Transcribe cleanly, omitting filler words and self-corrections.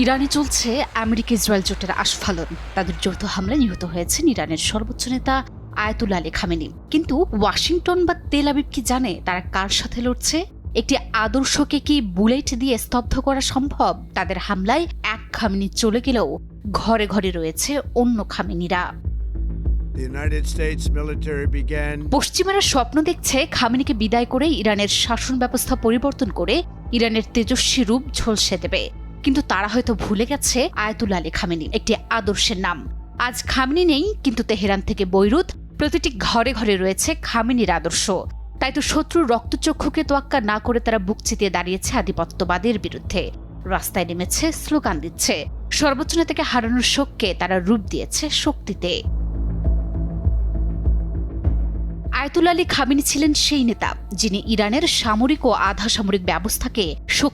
ইরানে চলছে America Israel জোটের আস্ফালন। তাদের যৌথ হামলায় নিহত হয়েছেন ইরানের সর্বোচ্চ নেতা আয়াতুল্লাহ আলী খামেনি। কিন্তু ওয়াশিংটন বা তেল আবিব কি জানে তারা কার সাথে লড়ছে? একটি আদর্শকে কি বুলেট দিয়ে স্তব্ধ করা সম্ভব? তাদের হামলায় এক খামেনি চলে গেলেও ঘরে ঘরে রয়েছে অন্য খামেনিরা। পশ্চিমারা স্বপ্ন দেখছে খামেনিকে বিদায় করে ইরানের শাসন ব্যবস্থা পরিবর্তন করে ইরানের তেজস্বী রূপ ঝলসে দেবে। কিন্তু তারা হয়তো ভুলে গেছে আয়াতুল্লাহ আলী খামেনি একটি আদর্শের নাম। আজ খামেনি নেই, কিন্তু তেহরান থেকে বৈরুত প্রতিটি ঘরে ঘরে রয়েছে খামেনির আদর্শ। তাই তো শত্রুর রক্তচক্ষুকে তোয়াক্কা না করে তারা বুক চিতিয়ে দাঁড়িয়েছে আধিপত্যবাদের বিরুদ্ধে। রাস্তায় নেমেছে, স্লোগান দিচ্ছে। সর্বোচ্চ নেতাকে হারানোর শোককে তারা রূপ দিয়েছে শক্তিতে। আয়াতুল্লাহ আলী খামেনি ছিলেন সেই নেতা যিনি ইরানের সামরিক ও আধা সামরিক ব্যবস্থাকে